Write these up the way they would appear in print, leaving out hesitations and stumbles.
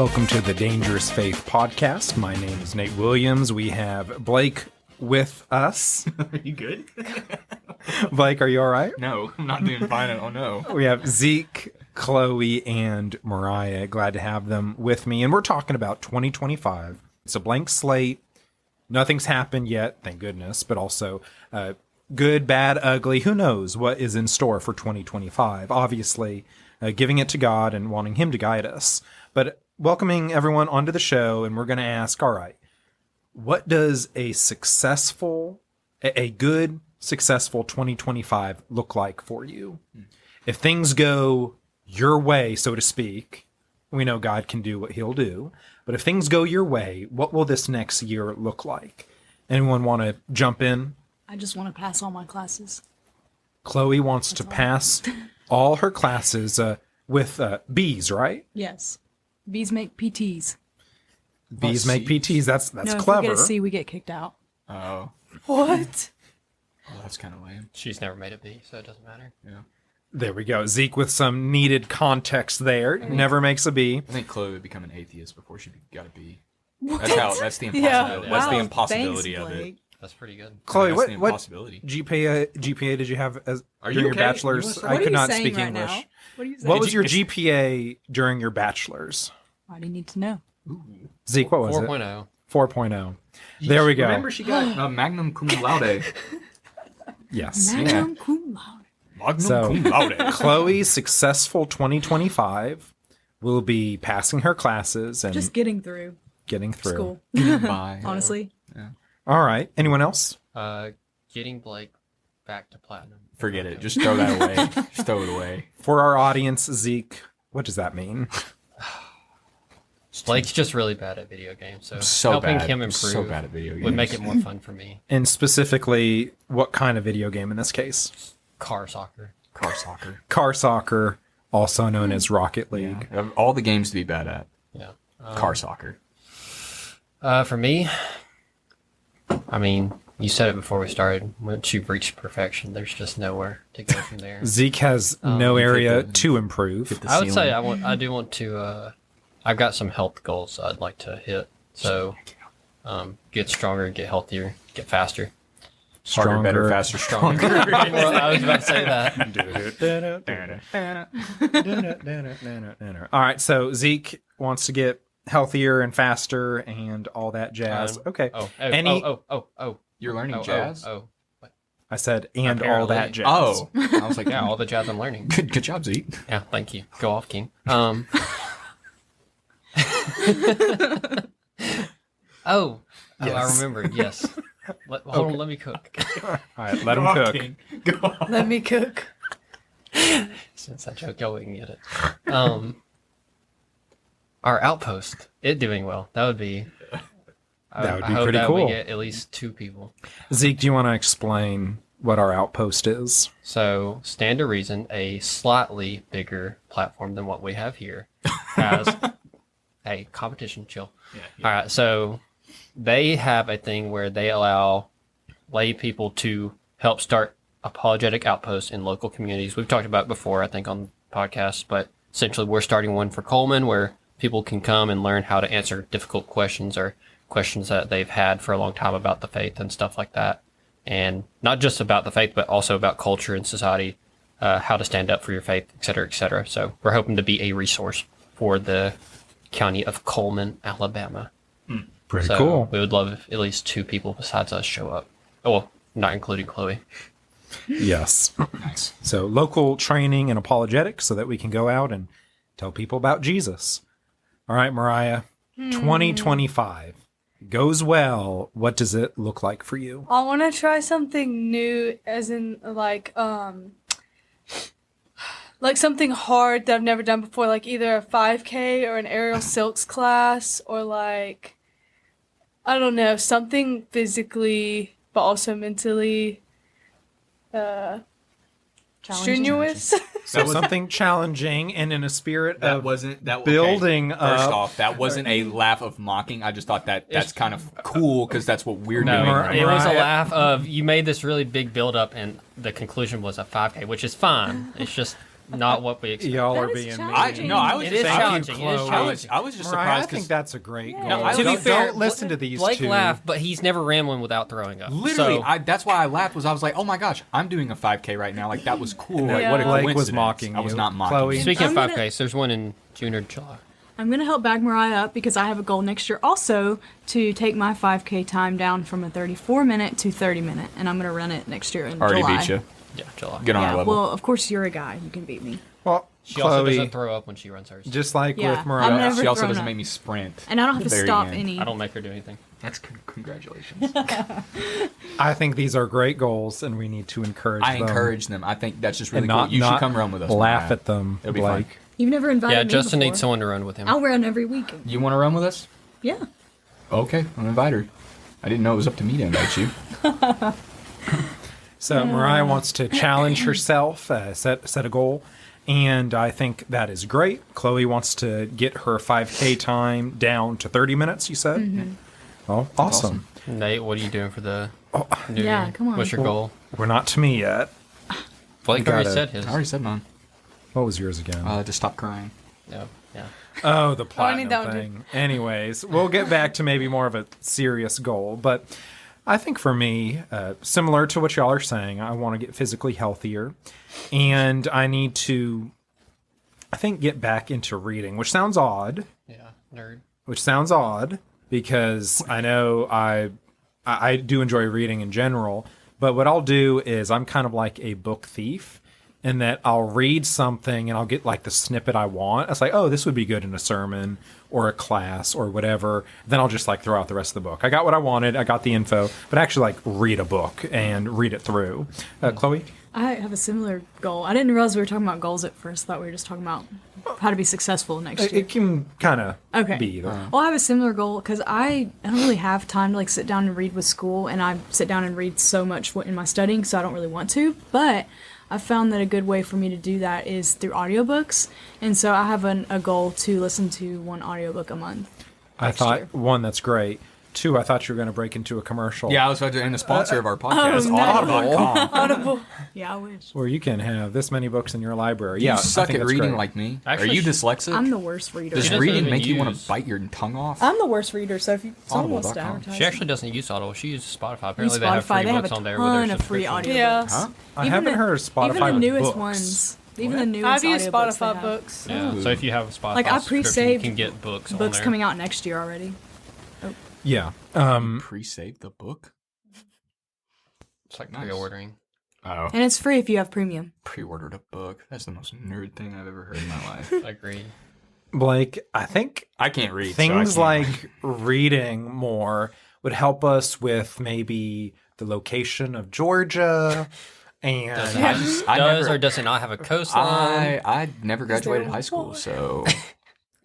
Welcome to the Dangerous Faith podcast. My name is Nate Williams. We have Blake with us. Are you good? Blake, are you all right? No, I'm not doing fine. Oh no. We have Zeke, Chloe, and Mariah. Glad to have them with me. And we're talking about 2025. It's a blank slate. Nothing's happened yet, thank goodness, but also good, bad, ugly. Who knows what is in store for 2025? Obviously, giving it to God and wanting Him to guide us. But welcoming everyone onto the show, and we're going to ask, all right, what does a good, successful 2025 look like for you? If things go your way, so to speak, we know God can do what He'll do. But if things go your way, what will this next year look like? Anyone want to jump in? I just want to pass all my classes. Chloe wants to pass all her classes with B's, right? Yes. B's make PTs. B's make PTs. That's No, if clever. we get a C, we get kicked out. Oh, What? that's kind of lame. She's never made a B, so it doesn't matter. Yeah. There we go. Zeke with some needed context there. Never makes a B. I think Chloe would become an atheist before she got a B. What? That's the impossibility. That's the impossibility of it. That's pretty good. Chloe, That's the what impossibility. GPA did you have Are during you your okay? bachelor's? You I What could are you not saying speak right English. now? What are you saying? What was your GPA during your bachelor's? Why do you need to know? Zeke, what was 4.0. it? 4.0. There we go. Remember, she got magna cum laude. Yes. Magnum cum laude. Magna So- cum laude. Chloe's successful 2025 will be passing her classes and Just getting through getting through. school. Bye. Honestly. All right. Anyone else? Getting Blake back to platinum. Forget it. Just throw that away. Just throw it away. For our audience, Zeke, what does that mean? Blake's just really bad at video games, so, So helping bad. him improve So bad at video games. would make it more fun for me. And specifically, what kind of video game in this case? Car soccer. Car soccer. Car soccer, also known as Rocket League. Of all the games to be bad at, Yeah. car soccer. For me, I mean, you said it before we started. Once you've reached perfection, there's just nowhere to go from there. Zeke has no area the- to improve. I would say I do want to. I've got some health goals I'd like to hit. So, get stronger, get healthier, get faster. Harder, better, faster, stronger. Well, I was about to say that. All right, so Zeke wants to get healthier and faster and all that jazz. Okay. You're learning jazz? I said, and all Apparently. that jazz. Oh. I was like, Yeah, all the jazz I'm learning. good job, Zeke. Yeah, thank you. Go off, King. I Yes. remembered. Yes. Hold on, let me cook. All right, let him cook. Go on. Let me cook. Since I joke, y'all wouldn't get it. Our outpost, it doing well. That would be. That would I be hope pretty that cool. we get at least 2 people. Zeke, do you want to explain what our outpost is? So, Stand to Reason, a slightly bigger platform than what we have here, has a competition. Chill. All right, so they have a thing where they allow lay people to help start apologetic outposts in local communities. We've talked about it before, I think, on podcasts, but essentially we're starting one for Coleman where people can come and learn how to answer difficult questions or questions that they've had for a long time about the faith and stuff like that. And not just about the faith, but also about culture and society, how to stand up for your faith, et cetera, et cetera. So we're hoping to be a resource for the county of Coleman, Alabama. Pretty So cool. we would love if at least 2 people besides us show up. Oh, well, not including Chloe. Yes. Nice. So local training and apologetics so that we can go out and tell people about Jesus. All right, Mariah, 2025 goes well. What does it look like for you? I want to try something new, as in like something hard that I've never done before, like either a 5K or an aerial silks class, or like, I don't know, something physically but also mentally strenuous. So something challenging and in a spirit That of wasn't that building okay. First up. off, that wasn't a laugh of mocking. I just thought that's kind of cool because that's what we're doing. No, Right it now. was a Mariah. laugh of you made this really big build up and the conclusion was a 5K, which is fine. It's just not what we expected. Y'all are That is being challenging. mean. No, I was It just is saying- challenging. It is Chloe. challenging. I was just Mariah, I surprised think because that's a great goal. No, I To be was- fair, don't listen to these Blake two. laughed, but he's never rambling without throwing up. literally, So, that's why I laughed. I was like, oh my gosh, I'm doing a 5K right now. Like that was cool. Like Yeah. what a Blake coincidence. was mocking I was you. not mocking. Chloe? you. speaking of I'm 5Ks, there's one in June or July. I'm going to help back Mariah up because I have a goal next year also to take my 5K time down from a 34-minute to 30-minute, and I'm going to run it next year in Already July. beat you. Yeah, July. Get on Yeah, our level. well, of course you're a guy. You can beat me. Well, She also Chloe, doesn't throw up when she runs hers. just like Yeah, with I'm Mariah, never she also thrown doesn't up. make me sprint. And I don't have at to the very stop end. any. I don't make her do anything. That's congratulations. I think these are great goals, and we need to encourage I them. encourage them. I think that's just and really not, cool. You should not come run with us. Laugh Mariah. at them, It'll be fun. Blake. You've never invited Yeah, me Justin before. needs someone to run with him. I'll run every weekend. You want to run with us? Yeah. Okay, I'll invite her. I didn't know it was up to me to invite you. So Mariah wants to challenge herself, set a goal, and I think that is great. Chloe wants to get her 5K time down to 30 minutes. You said, Oh, awesome. Nate, what are you doing for the new Yeah, year? come on. What's your goal? We're not to me yet. Blake You already gotta- said his. I already said mine. What was yours again? To stop crying. No, yeah. Oh, the I platinum need that one, thing. Anyways, we'll get back to maybe more of a serious goal. But I think for me, similar to what y'all are saying, I want to get physically healthier. And I need to, I think, get back into reading, which sounds odd. Yeah, nerd. Which sounds odd because I know I do enjoy reading in general. But what I'll do is I'm kind of like a book thief. In that I'll read something and I'll get like the snippet I want. It's like, oh, this would be good in a sermon or a class or whatever. Then I'll just like throw out the rest of the book. I got what I wanted. I got the info, but actually like read a book and read it through. Chloe? I have a similar goal. I didn't realize we were talking about goals at first. I thought we were just talking about how to be successful next year. It can kind of Okay. be either. Well, I have a similar goal because I don't really have time to like sit down and read with school, and I sit down and read so much in my studying, so I don't really want to. But I found that a good way for me to do that is through audiobooks, and so I have a goal to listen to one audiobook a month. I thought, year. one, that's great. Two, I thought you were going to break into a commercial. Yeah, I was about to, and the sponsor of our podcast, no. Audible.com. Audible. Yeah, I wish. Where you can have this many books in your library. You Yeah, I suck think at that's reading great. like me. Actually, Are you dyslexic? I'm the worst reader. Does She doesn't reading even make you want use- to bite your tongue off? I'm the worst reader, so if someone wants to Audible.com. advertise, She actually doesn't use Audible. She uses Spotify. use Apparently, they have free Spotify. They have books a on there with their ton of free subscription. audiobooks. Yeah. Huh? I haven't heard of Spotify Even the with newest books. ones. Even the What? newest I've used audiobooks they Spotify have. books. Yeah. So if you have a Spotify Like, I subscription, pre-saved you can get books on Books there. coming out next year already. Yeah. Pre-save the book? It's like Nice. pre-ordering. Oh. And it's free if you have premium. Pre-ordered a book. That's the most nerd thing I've ever heard in my life. Agreed. Blake, I think I can't read. things so I can't. like reading more would help us with maybe the location of Georgia and I just I Does never, or does it not have a coastline? I never graduated high school, so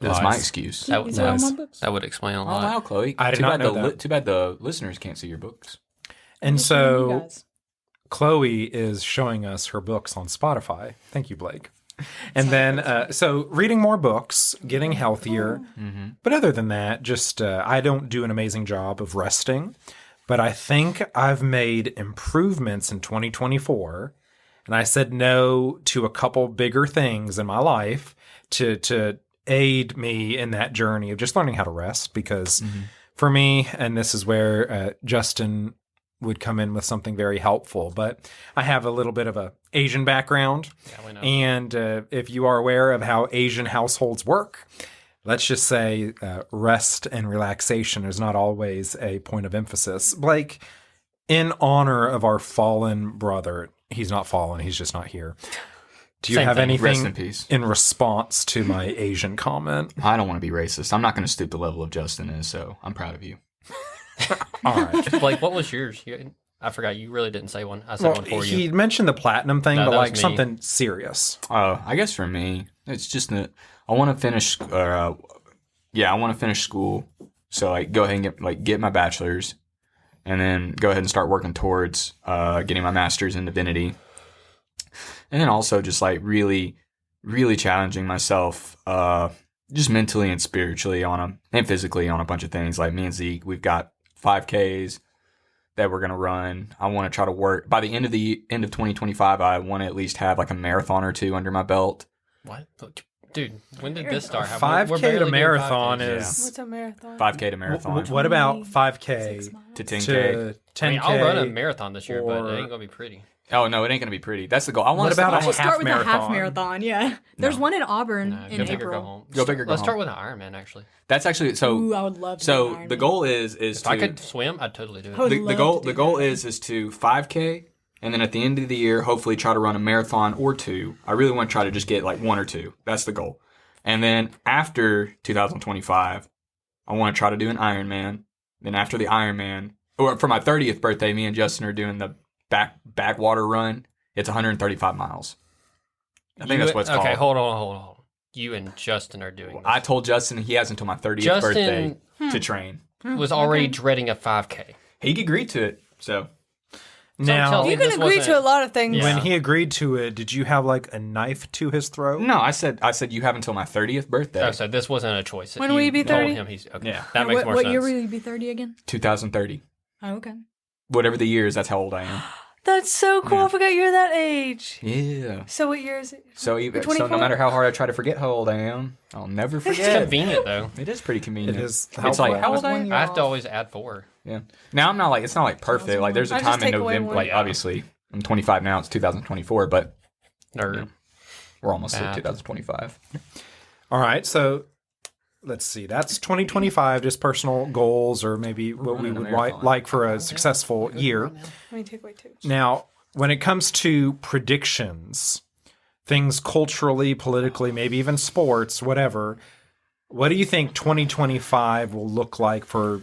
that's my excuse. That, These are all Nice. my books. that would explain a Oh lot. wow, Chloe. I did too not bad know the that. too bad the listeners can't see your books. and Just remember you so guys. Chloe is showing us her books on Spotify. Thank you, Blake. And then, so reading more books, getting healthier. But other than that, just I don't do an amazing job of resting. But I think I've made improvements in 2024. And I said no to a couple bigger things in my life to aid me in that journey of just learning how to rest. Because for me, and this is where Justin would come in with something very helpful, but I have a little bit of a Asian background. Yeah, we know. And if you are aware of how Asian households work, let's just say rest and relaxation is not always a point of emphasis. Blake, in honor of our fallen brother, he's not fallen, he's just not here. Do you Same have thing. anything Rest in peace. in response to my Asian comment? I don't want to be racist. I'm not going to stoop the level of Justin is, so I'm proud of you. All right. Blake, what was yours? I forgot. You really didn't say one. I said Well, one for he you. mentioned the platinum thing, No, but that was like me. something serious. I guess for me, it's just that I want to finish. I want to finish school. So like, go ahead and get my bachelor's, and then go ahead and start working towards getting my master's in divinity, and then also just like really, really challenging myself, just mentally and spiritually and physically on a bunch of things. Like me and Zeke, we've got 5Ks, that we're gonna run. I want to try to work by the end of 2025. I want to at least have like a marathon or two under my belt. What? Dude, when did this start? We're 5K barely to doing marathon 5Ks. is What's a marathon? 5K to marathon what about 5K to 10K. to 10K? I mean, I'll run a marathon this year, but or- it ain't gonna be pretty. Oh no, it ain't gonna be pretty. That's the goal. I want What to about I a should start with a half marathon? marathon. Yeah, there's one in Auburn No, in go big or go April. home. Go big or go Let's start home. with an Ironman, actually. That's actually so. Ooh, I would love to. So do an the Ironman. goal is If to I could swim, I'd totally do it. I would the love goal to the do goal that. is to 5K, and then at the end of the year, hopefully try to run a marathon or two. I really want to try to just get like one or two. That's the goal. And then after 2025, I want to try to do an Ironman. Then after the Ironman, or for my 30th birthday, me and Justin are doing the backwater run. It's 135 miles. I think that's what it's called. Okay, hold on. You and Justin are doing I told Justin he has until my 30th Justin- birthday to train. this. Was already dreading a 5K. He agreed to it. So Now, tell me You can this agree wasn't- to a lot of things. Yeah. when he agreed to it, did you have like a knife to his throat? no, I said you have until my 30th birthday. Oh, so this wasn't a choice. When will you be told 30? him he's okay. Yeah. That makes what, more what sense. year will you be 30 again? 2030. Oh, okay. Whatever the year is, that's how old I am. That's so cool. Yeah. I forgot you're that age. Yeah. So what year is it? So You're no 24? matter how hard I try to forget how old I am, I'll never It's forget. convenient though. It is pretty convenient. It is. It's like how old I am? I have to always add 4. Yeah. Now I'm not like it's not like perfect. Like there's a I just time in take away November. one. Like obviously I'm 25 now. It's 2024, but Nerd. Yeah. we're almost at Bad. 2025. All right, so let's see. That's 2025, just personal goals or maybe what we running a would marathon. like for a successful year. Let me take away two. Now, when it comes to predictions, things culturally, politically, maybe even sports, whatever, what do you think 2025 will look like for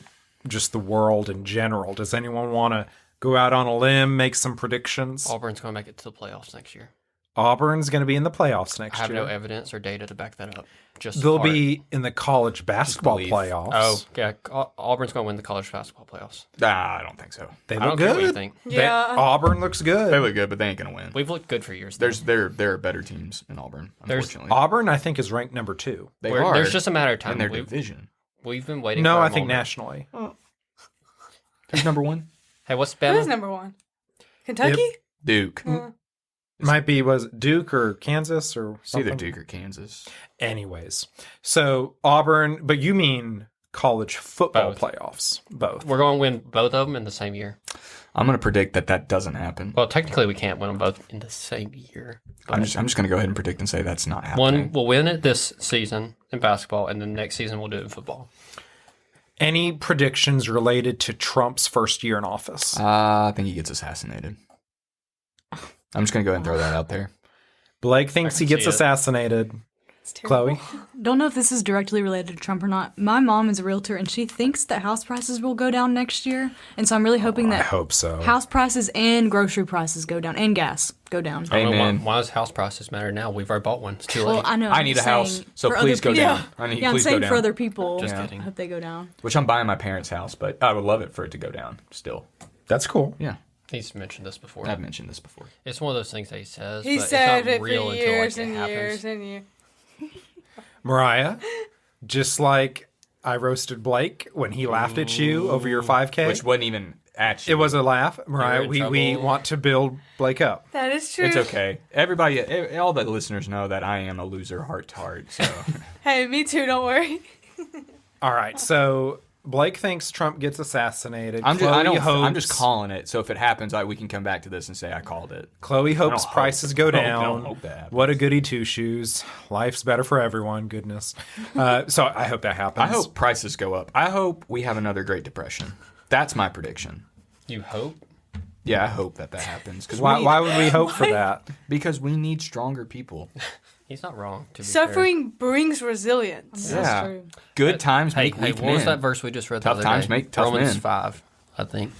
just the world in general? Does anyone want to go out on a limb, make some predictions? Auburn's going to make it to the playoffs next year. Auburn's going to be in the playoffs I next have year. no evidence or data to back that up. Just They'll heart. be in the college basketball belief. playoffs. Oh, yeah. Auburn's going to win the college basketball playoffs. Nah, I don't think so. They I look don't care what you good. think. Yeah. Auburn looks They good. look good, but they ain't gonna win. We've looked good for years. though. There are better teams in Auburn. There's- Unfortunately, Auburn, I think, is ranked number 2. they We're- are There's just a matter of in time. their We've, division. we've been waiting. No, for our I think moment. nationally. Who's number one? Hey, what's Who's Bama? number one? Kentucky? Duke. Might be, was it Duke or Kansas or It's something? either Duke or Kansas. Anyways, so Auburn, but you mean college football Both. playoffs? Both. We're going to win both of them in the same year. I'm gonna predict that doesn't happen. Well, technically, we can't win them both in the same year. I'm just gonna go ahead and predict and say that's not happening. One will win it this season in basketball, and then next season we'll do it in football. Any predictions related to Trump's first year in office? I think he gets assassinated. I'm just gonna go ahead and throw that out there. Blake thinks he can gets see it. assassinated. It's terrible. Chloe? Don't know if this is directly related to Trump or not. My mom is a realtor and she thinks that house prices will go down next year. And so I'm really hoping I that hope so. house prices and grocery prices go down and gas go down. I don't know Amen. why does house prices matter now? We've already bought one. It's too late. Well, I know. I I'm need a saying house, so for please other go people- down. I need Yeah, I'm please go saying down. for other people. Just I kidding. hope they go down. Which I'm buying my parents' house, but I would love it for it to go down. Still, That's cool. yeah. He's mentioned this before. I've mentioned this before. It's one of those things that he says. He but said it's not it for real years until and like, it years happens. and years. Mariah, just like I roasted Blake when he laughed at you over your 5K. Which wasn't even at you. It was a laugh. Mariah, in we trouble. want to build Blake up. That is true. It's okay. Everybody, all the listeners know that I am a loser, heart to heart. So Hey, me too. Don't worry. All right, so Blake thinks Trump gets assassinated. I'm Chloe I'm just hopes- calling it. So if it happens, we can come back to this and say I called it. Chloe hopes hope- prices go I don't down. hope that happens. What a goody two shoes. Life's better for everyone. Goodness. So I hope that happens. I hope prices go up. I hope we have another Great Depression. That's my prediction. You hope? Yeah, I hope that happens. Because Why would we hope for that? Because we need stronger people. He's not wrong. To be Suffering brings resilience. That's Yeah. true. Good times Fair. make Hey, weak what was men. that verse we just read? Tough the other times day? make tough Romans men. 5, I think.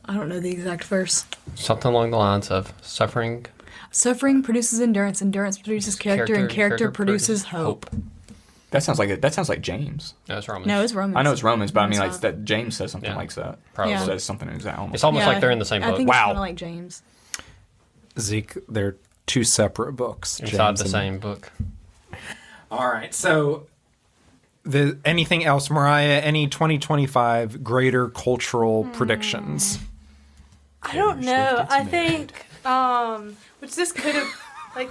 I don't know the exact verse. Something along the lines of suffering. Suffering produces endurance. Endurance produces character, and character produces hope. That sounds like James. No, it's Romans. No, it's Romans. I know it's Romans, but I mean, like Romans that James says something Yeah. like that. Probably. Yeah. Says something exact. Almost. It's almost Yeah, like they're in the same I book. think it's Wow. kind of like James. Zeke, they're two separate books. Inside James the and- same book. All right, so anything else, Mariah? Any 2025 greater cultural predictions? I don't know. I think which this could have like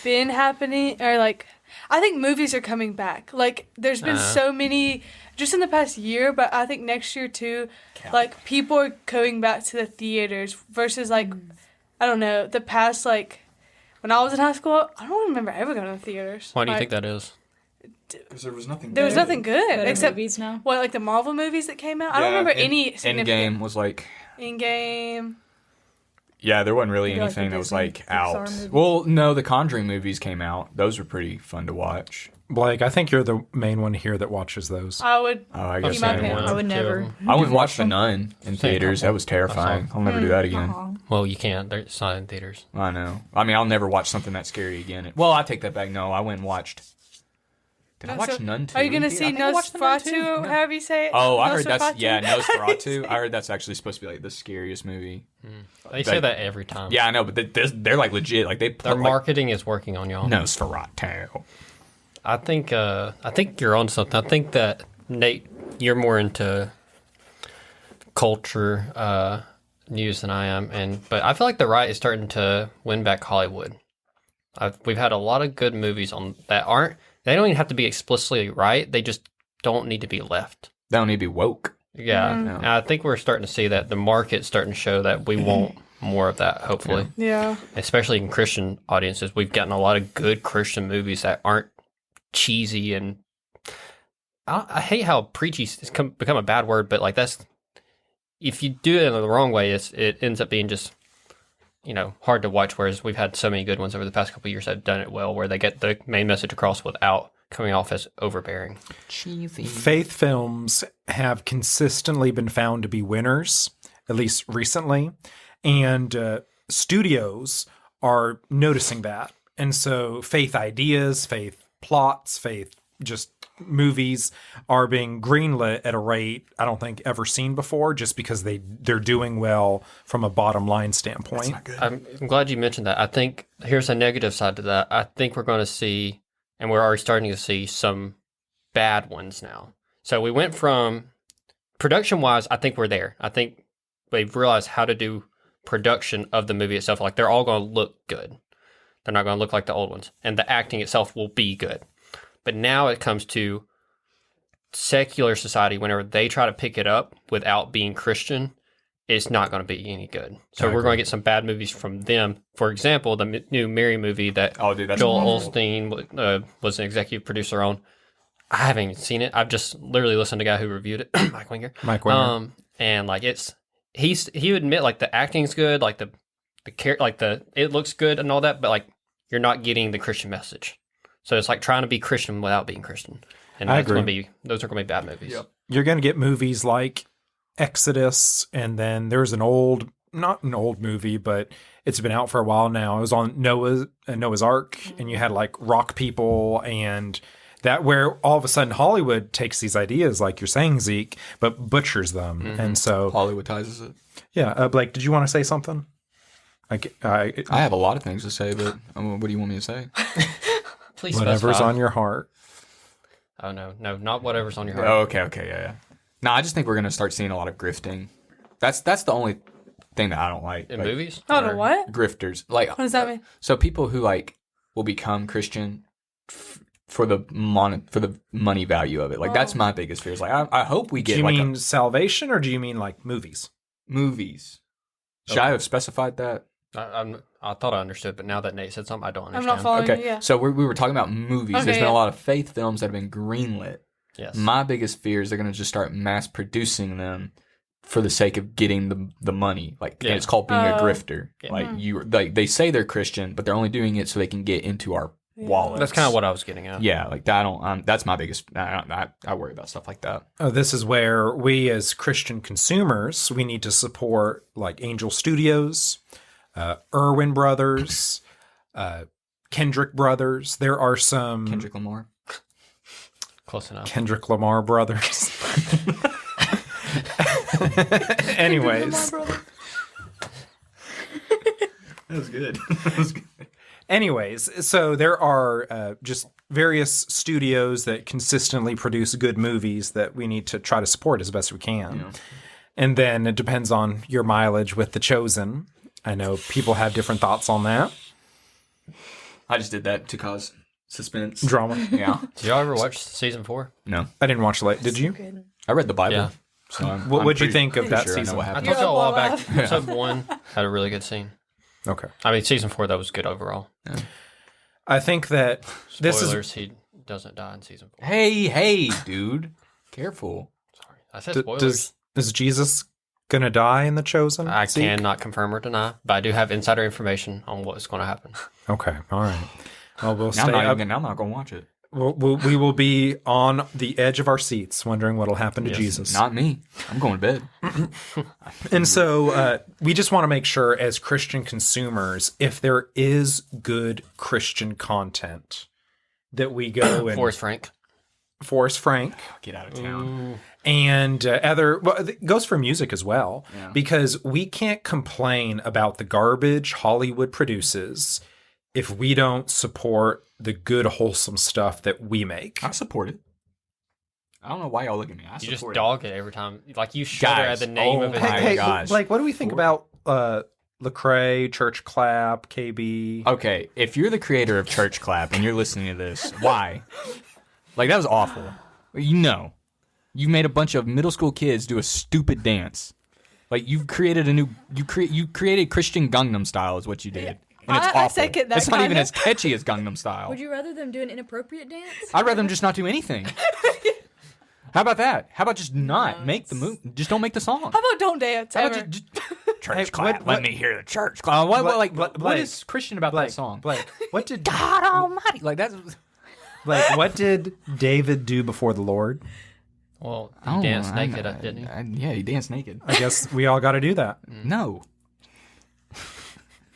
been happening, or like I think movies are coming back. Like there's been so many just in the past year, but I think next year too. Like people are going back to the theaters versus like I don't know, the past like when I was in high school, I don't remember ever going to the theaters. Why do you Like, think that is? Because there was nothing. there was nothing good Better except movies now. what, like the Marvel movies that came out. I don't remember any significant. Endgame was like. Endgame. Yeah, there wasn't really Maybe, like, the anything that was Disney like Pixar out. movies. Well, no, the Conjuring movies came out. Those were pretty fun to watch. Blake, I think you're the main one here that watches those. I would. Oh, I Be guess my I parents. won. I would never. I went and watched The Nun in theaters. couple. That was terrifying. I'll never do that again. Aw. Well, you can't. It's not in theaters. I know. I mean, I'll never watch something that scary again. Well, I take that back. No, I went and watched. Did I watch So, Nun 2? Are you gonna see Nosferatu, or however you say it? Oh, I heard that's Nosferatu? Nosferatu. I heard that's actually supposed to be like the scariest movie. They say that every time. Yeah, I know, but they're like legit. Like they Their put like marketing is working on y'all. Nosferatu. I think you're on something. I think that Nate, you're more into culture news than I am, but I feel like the right is starting to win back Hollywood. We've had a lot of good movies on that aren't. They don't even have to be explicitly right. They just don't need to be left. They don't need to be woke. Yeah, and I think we're starting to see that the market's starting to show that we want more of that. Hopefully, Yeah. especially in Christian audiences, we've gotten a lot of good Christian movies that aren't cheesy and I hate how preachy has become a bad word, but like that's if you do it in the wrong way, it ends up being just hard to watch. Whereas we've had so many good ones over the past couple of years that have done it well, where they get the main message across without coming off as overbearing. Cheesy. Faith films have consistently been found to be winners, at least recently, and studios are noticing that. And so faith ideas, faith plots, faith just movies are being greenlit at a rate I don't think ever seen before, just because they're doing well from a bottom line standpoint. I'm glad you mentioned that. I think here's a negative side to that. I think we're going to see, and we're already starting to see some bad ones now. So we went from production wise, I think we're there. I think they've realized how to do production of the movie itself. Like they're all going to look good. They're not going to look like the old ones. And the acting itself will be good. But now it comes to secular society, whenever they try to pick it up without being Christian, it's not going to be any good. So we're going to get some bad movies from them. For example, the new Mary movie that That's Joel awful. Osteen was an executive producer on. I haven't even seen it. I've just literally listened to a guy who reviewed it, Mike Winger. Mike Winger. And like he would admit like the acting's good, like it looks good and all that, but like you're not getting the Christian message. So it's like trying to be Christian without being Christian. And I those are agree. going to be bad movies. Yep. You're going to get movies like Exodus, and then there's not an old movie, but it's been out for a while now. It was on Noah's Ark, and you had like rock people, and that where all of a sudden Hollywood takes these ideas, like you're saying, Zeke, but butchers them. And so, Hollywoodizes it. yeah, Blake, did you want to say something? I have a lot of things to say, but what do you want me to say? Please whatever's specify. on your heart. Oh, no, not whatever's on your heart. Oh, okay, yeah. No, I just think we're gonna start seeing a lot of grifting. That's the only thing that I don't like. In Like, movies? I don't know what. Grifters, like What does that mean? so people who like will become Christian for the money value of it. Like that's my biggest fear. Is like I hope we Do get you like mean salvation, or do you mean like movies? movies. Should I have specified that? I thought I understood, but now that Nate said something, I don't I'm understand. not following Okay, you. Yeah. so we were talking about movies. Okay, There's been yeah. a lot of faith films that have been greenlit. Yes. My biggest fear is they're going to just start mass producing them for the sake of getting the money. Like and Yeah. it's called being a Oh. grifter. Yeah. Like they say they're Christian, but they're only doing it so they can get into our wallet. That's kind of what I was getting at. Yeah, like that. I don't. That's my biggest. I worry about stuff like that. Oh, this is where we as Christian consumers, we need to support like Angel Studios, Irwin Brothers, Kendrick Brothers. There are some Kendrick Lamar. Close enough. Kendrick Lamar Brothers. Anyways, That was good. That was good. Anyways, so there are just various studios that consistently produce good movies that we need to try to support as best we can. Yeah. And then it depends on your mileage with The Chosen. I know people have different thoughts on that. I just did that to cause suspense. Drama. Yeah. Did y'all ever watch season 4? No. I didn't watch it. Did you? Good. I read the Bible. Yeah. So What'd you think of that sure I know season? what I happened. told y'all a while Yeah. back. Episode 1 had a really good scene. Okay. I mean, season 4 that was good overall. I think that this is Spoilers: he doesn't die in season 4. Hey, dude. Careful. Sorry, I said spoilers. is Jesus gonna die in The Chosen? I Zeke? cannot confirm or deny, but I do have insider information on what's going to happen. Okay. All right. Well, we'll Now stay I'm up. not going to watch it. We will be on the edge of our seats, wondering what'll happen to Yes. Jesus. Not me. I'm going to bed. And so we just want to make sure, as Christian consumers, if there is good Christian content, that we go and Forrest Frank. Forrest Frank Get out of town. and other. Well, it goes for music as well, Yeah. because we can't complain about the garbage Hollywood produces if we don't support the good, wholesome stuff that we make. I support it. I don't know why y'all look at me. I You just support dog it every time. Like you shudder Guys, at the name oh of it. my Hey, gosh. like, what do we think about Lecrae, Church Clap, KB? Okay, if you're the creator of Church Clap and you're listening to this, why? Like, that was awful. You know. You made a bunch of middle school kids do a stupid dance. Like, you've created you created Christian Gangnam Style is what you did. And it's I awful. second that It's not even kinda. as catchy as Gangnam Style. Would you rather them do an inappropriate dance? I'd rather them just not do anything. How about that? How about just not make the move? Just don't make the song. How about don't dance How ever? about just church Hey, clap? what- Let me hear the church clap. What Blake, is Christian about Blake, that song? Blake, what did God Almighty! Like that's. what did David do before the Lord? Well, he danced naked, didn't he? Yeah, he danced naked. I guess we all got to do that. No.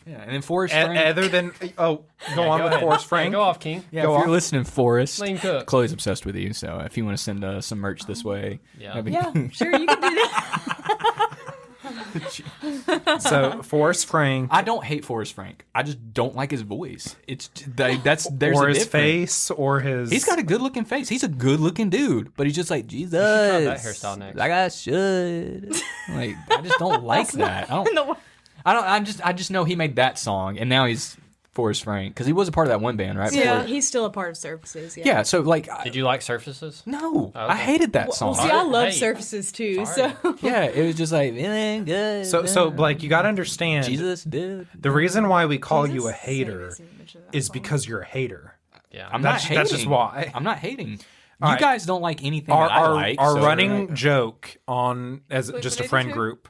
Yeah, and then Forrest A- Frank. other than go on with ahead. Forrest Frank. Go off, King. Yeah, go if you're on. listening, Forrest. Lane Cook. Chloe's obsessed with you, so if you want to send some merch this way, Yeah. that'd be- Yeah, sure, you can do that. So Forrest Frank, I don't hate Forrest Frank. I just don't like his voice. It's that's there's or a his difference. face, or his. He's got a good looking face. He's a good looking dude, but he's just like Jesus. try that hairstyle next. Like I should. Like I just don't like that. I don't. I just know he made that song, and now he's Forrest Frank because he was a part of that one band, right? Yeah. Before- He's still a part of Surfaces. Yeah. Yeah. So like, Did you like Surfaces? no, Okay. I hated that song. Well, see, I love Hey. Surfaces too. Sorry. So Yeah, it was just like it ain't good. so Blake, you got to understand. Jesus, dude. The reason why we call you a Jesus, hater Sammy didn't mention that is song. because you're a hater. Yeah. I'm That's- not hating. that's just why. I'm not hating. All You right. guys don't like anything Our that I like. our so- running joke on as Wait, just what a friend did you do? group.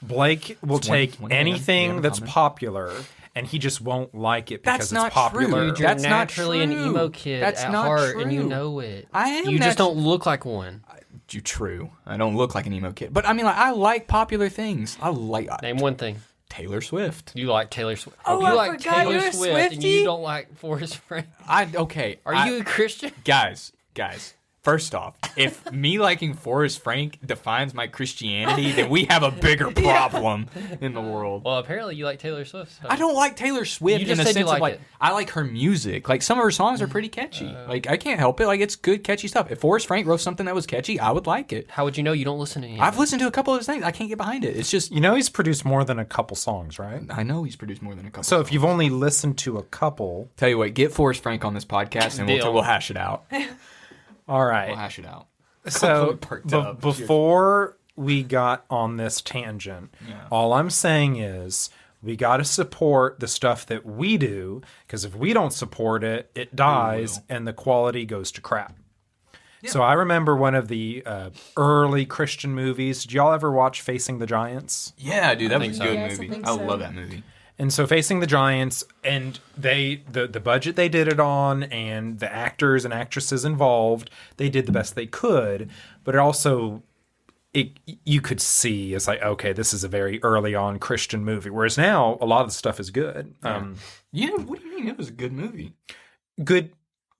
Blake will It's one- take one man. You anything have a that's comment? popular, and he just won't like it because That's it's not popular. true. Dude, you're That's not naturally an true. emo kid That's at not heart, and you true. know it. I am You just natu- don't look like one. You true. I don't look like an emo kid, but I mean, like, I like popular things. I like Name one thing. Taylor Swift. You like Taylor Swift. Oh, you I like forgot Taylor you're a Swift, and Swiftie. you don't like Forrest Frank. Are you a Christian? guys? First off, if me liking Forrest Frank defines my Christianity, then we have a bigger problem in the world. Well, apparently you like Taylor Swift. So. I don't like Taylor Swift You just in a said you sense of like like it. I like her music. Like some of her songs are pretty catchy. Like I can't help it. Like it's good catchy stuff. If Forrest Frank wrote something that was catchy, I would like it. How would you know you don't listen to any? I've listened to a couple of his things. I can't get behind it. It's just You know he's produced more than a couple songs, right? I know he's produced more than a couple. So if you've only listened to a couple, Tell you what, get Forrest Frank on this podcast and Deal. we'll hash it out. all We'll right. hash it out. So Perked up. before we got on this tangent, all I'm saying is we got to support the stuff that we do, because if we don't support it, it dies and the quality goes to crap. So I remember one of the early Christian movies. Did y'all ever watch Facing the Giants? Yeah, dude, that was a so. good Yes, I movie. think I so. love that movie. And so Facing the Giants, and the budget they did it on, and the actors and actresses involved, they did the best they could. But it also, you could see it's like, okay, this is a very early on Christian movie. Whereas now a lot of the stuff is good. Yeah, what do you mean? It was a good movie. Good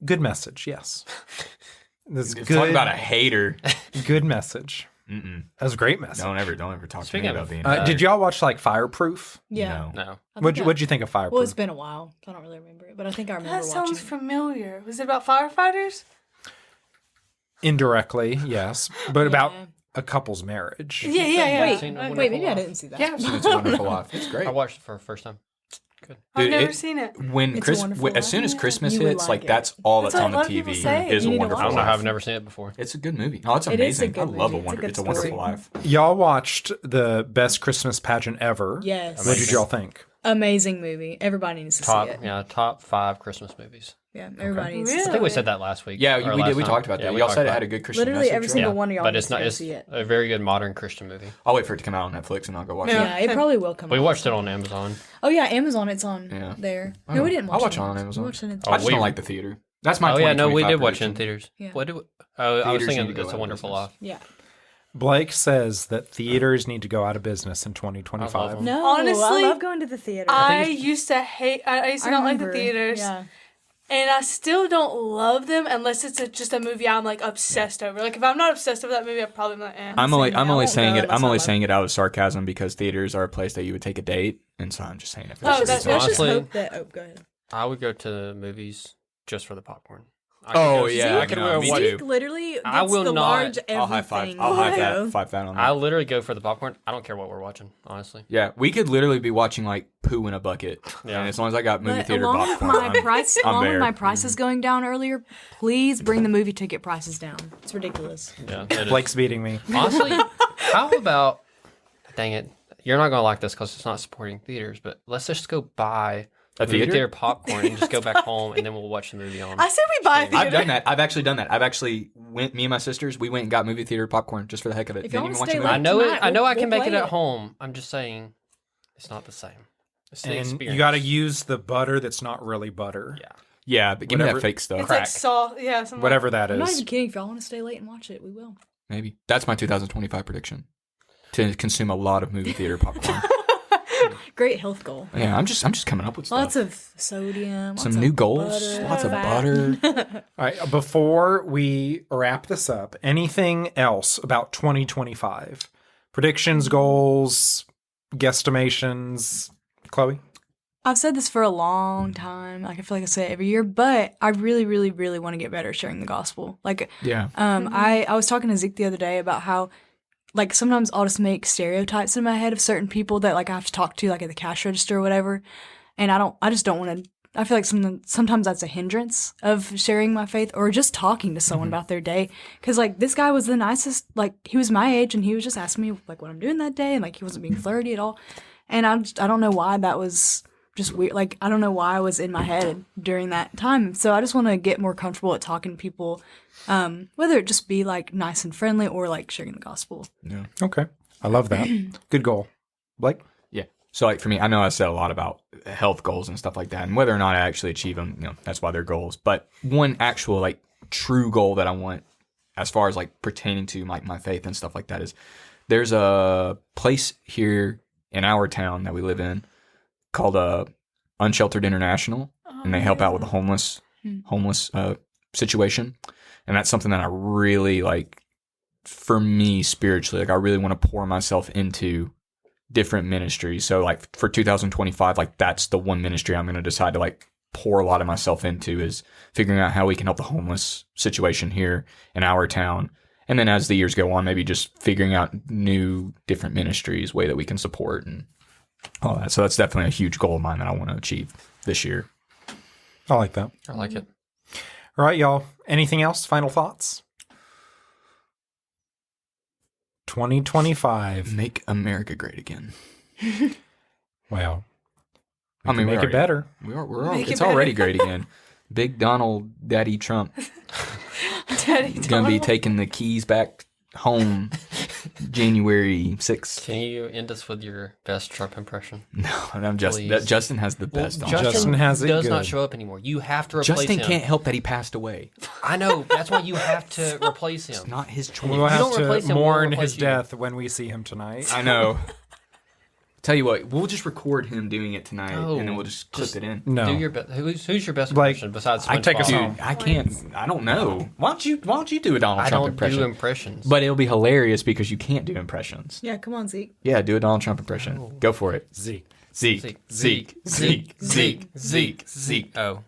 message. Yes, this is Talk good. about a hater. Good message. Mm-mm. That was a great message. Don't ever talk Speaking to me of- about being. Did y'all watch like Fireproof? Yeah. No. No. What'd you think of Fireproof? Well, it's been a while. So I don't really remember it, but I think I remember That watching sounds it. familiar. Was it about firefighters? Indirectly, yes, but about Yeah. a couple's marriage. Yeah, yeah, yeah. Wait, Seen A wait, Wonderful maybe I Life. didn't see that. Yeah, it's a Wonderful Life. It's great. I watched it for the first time. I've Dude, never seen it. When It's a Wonderful as soon as Life. Christmas You would hits, like like it. that's all That's that's what on a the lot of people TV say. is You a need to Wonderful I don't know Life. how I've never seen it before. It's a good movie. Oh, it's It is a amazing. good I love movie. a It's a good It's a Wonderful story. Life. Y'all watched the best Christmas pageant ever. Yes. What did y'all think? Amazing movie. Everybody needs to Top, see it. yeah, top 5 Christmas movies. Yeah, everybody needs to Really? see I think we it. said that last week. Yeah, or we last did. We time. talked about Yeah, that. we Y'all talked said it about had a good Christian Literally message. every right? single one of y'all but needs it's to not. go It's see it. a very good modern Christian movie. I'll wait for it to come out on Netflix and I'll go watch it. Yeah, it probably will come We out. watched it on Amazon. Oh yeah, Amazon. It's on Yeah. there. I No, know. we didn't watch I'll watch it it on Amazon. We watched it in I just we- don't like the theater. That's my. Oh yeah, no, we 2025 did watch it in prediction. theaters. Yeah. What did we, I was Theaters need thinking to go It's out a of Wonderful business. Life. Yeah. Blake says that theaters need to go out of business in I 2025. love 'em. No, Honestly, I love going to the theater. I used to hate. I used to not like the remember. theaters, Yeah. and I still don't love them unless it's just a movie I'm like obsessed over. Like if I'm not obsessed over that movie, I'm probably not. I'm only I won't saying go it. unless I'm I only love saying it out of sarcasm because theaters are a place that you would take a date, and so I'm just saying it. For Oh, that that's reason. Let's just Honestly- hope that. Oh, go ahead. I would go to the movies just for the popcorn. I Oh, could go- yeah, I could no, go me watch. too. Zeke literally gets I will the not- large everything. I'll high five. I'll high five that on I that. literally go for the popcorn. I don't care what we're watching, honestly. Yeah, we could literally be watching like poo in a bucket, Yeah. and as long as I got movie But theater along with popcorn, my I'm- price, I'm along with there. my prices going down earlier, please bring the movie ticket prices down. It's ridiculous. Yeah, it is. Blake's beating me. Honestly, how about? Dang it, you're not gonna like this because it's not supporting theaters. But let's just go buy A movie theater? theater popcorn and just go back home, and then we'll watch the movie on. I said we buy a I've theater. I've done that. I've actually done that. I've actually went. Me and my sisters, we went and got movie theater popcorn just for the heck of it. If y'all Didn't even wanna watch stay a late- movie. I know it. tonight, I know I we'll can make it play at it. home. I'm just saying, it's not the same. It's the And experience. you got to use the butter that's not really butter. Yeah. Yeah, but give me Whatever- that fake stuff. It's Crack. like salt. Yeah, something Whatever that I'm not is. even kidding. If y'all want to stay late and watch it, we will. Maybe that's my 2025 prediction: to consume a lot of movie theater popcorn. Great health goal. Yeah, I'm just coming up with stuff. Lots of sodium. Some lots new of goals. butter, Lots of fat. butter. All right, before we wrap this up, anything else about 2025? Predictions, goals, guesstimations? Chloe? I've said this for a long time. Like I feel like I say it every year, but I really, really, really want to get better at sharing the gospel. Like, Yeah. I was talking to Zeke the other day about how, like, sometimes I'll just make stereotypes in my head of certain people that like I have to talk to, like at the cash register or whatever, and I just don't want to. I feel like sometimes that's a hindrance of sharing my faith or just talking to someone about their day. Because like this guy was the nicest. Like he was my age and he was just asking me like what I'm doing that day, and like he wasn't being flirty at all. And I don't know why that was just weird. Like I don't know why I was in my head during that time. So I just want to get more comfortable at talking to people, whether it just be like nice and friendly or like sharing the gospel. Yeah. Okay. I love that. Good goal. Blake? Yeah. So like for me, I know I said a lot about health goals and stuff like that, and whether or not I actually achieve them, that's why they're goals. But one actual like true goal that I want, as far as like pertaining to like my faith and stuff like that, is there's a place here in our town that we live in called Unsheltered International, and they help out with the homeless situation, and that's something that I really like. For me spiritually, like I really want to pour myself into different ministries. So like for 2025, like that's the one ministry I'm going to decide to like pour a lot of myself into, is figuring out how we can help the homeless situation here in our town. And then as the years go on, maybe just figuring out new different ministries, way that we can support and all that. So that's definitely a huge goal of mine that I want to achieve this year. I like that. I like it. All right, y'all. Anything else? Final thoughts? 2025. Make America great again. Wow. We I mean, can make it better. We're Make it's it already better. great again. Big Donald Daddy Trump Daddy is going to be Donald. taking the keys back home January 6th. Can you end us with your best Trump impression? No, I'm just Please. that Justin has the best. on it. Justin has it does good. not show up anymore. You have to replace Justin him. can't help that he passed away. I know. That's why you have to replace him. Not his choice. We'll you have don't to replace him, we'll mourn replace his you. death when we see him tonight. I know. Tell you what, we'll just record him doing it tonight, Oh, and then we'll just clip just- it in. No. Do your best. Who's your best Like, impression besides I take us SpongeBob? home. I can't. I don't know. Why don't you do a Donald I Trump don't impression? do impressions. But it'll be hilarious because you can't do impressions. Yeah, come on, Zeke. Yeah, do a Donald Trump impression. Oh. Go for it. Zeke. Zeke. Zeke. Zeke. Oh,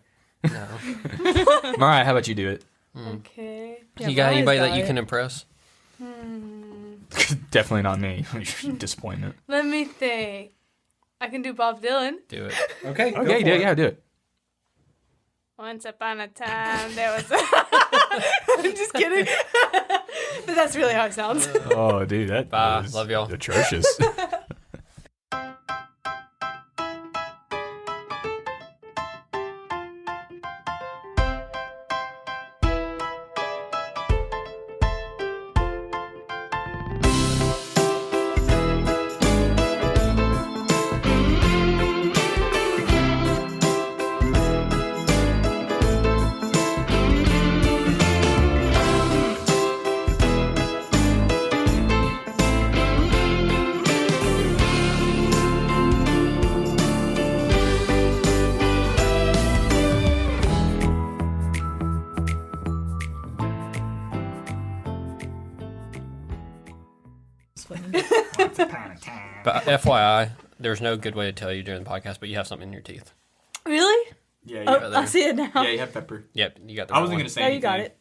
no. Mariah, how about you do it? Okay. You got anybody that you can impress? Definitely not me. Disappointment. Let me think. I can do Bob Dylan. Do it. Okay. Okay, do it. Once upon a time, there was. I'm just kidding. But that's really how it sounds. Oh, dude, that Bye. was Love y'all. atrocious. But FYI, there's no good way to tell you during the podcast, but you have something in your teeth. Really? Yeah, Oh, I see it now. yeah, you have pepper. Yep, you got the I right wasn't one. gonna say Oh, you anything. got it.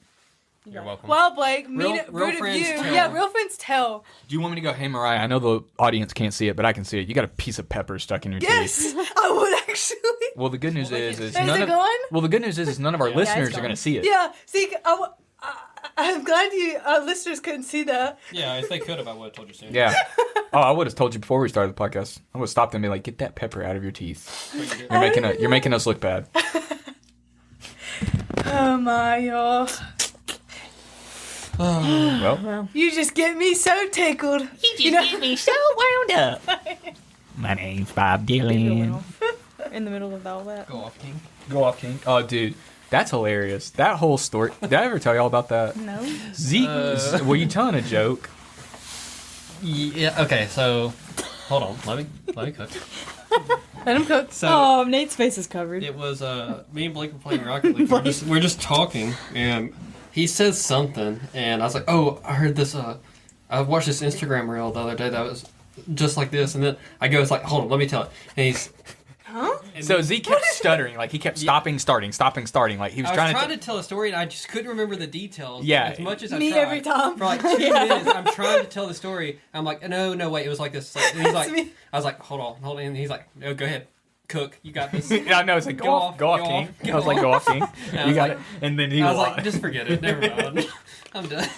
You're welcome. Well, Blake, Real rude of friends you. tell. Yeah, real friends tell. Do you want me to go? Hey, Mariah, I know the audience can't see it, but I can see it. You got a piece of pepper stuck in your teeth. Yes, I would actually. Well, the good news is Is none it of gone? well, the good news is none of our listeners are gone. gonna see it. Yeah, see, I'm glad you listeners couldn't see that. Yeah, if they could have, I would have told you soon. Yeah. Oh, I would have told you before we started the podcast. I would have stopped and be like, "Get that pepper out of your teeth. You're making us look bad." Oh my, y'all. Well, You just get me so tickled. You just get me so wound up. my name's Bob Dylan. In the middle of all that. Go off, King. Go off, King. Oh, dude, that's hilarious. That whole story. Did I ever tell y'all about that? No. Zeke, were you telling a joke? Yeah. Okay. So, hold on. Let me cook. Let him cook. So Oh, Nate's face is covered. it was me and Blake were playing Rocket League. We're just talking, and he says something, and I was like, "Oh, I heard this. I watched this Instagram reel the other day that was just like this," and then I go, "It's like, hold on, let me tell it." And he's, So Zeke kept stuttering, like he kept stopping, starting, like he was I was trying trying to. to tell a story, and I just couldn't remember the details. Yeah. As much as I Me tried. every time. For like 2 minutes, I'm trying to tell the story. I'm like, no, wait, it was like this. Like, and he's like, me. I was like, hold on. And he's like, no, go ahead, cook. You got this. Yeah, no, it's like go off, King. go I was like, go off, King. I You was got like- it. And then he I was was like, just forget it. Never mind. I'm done.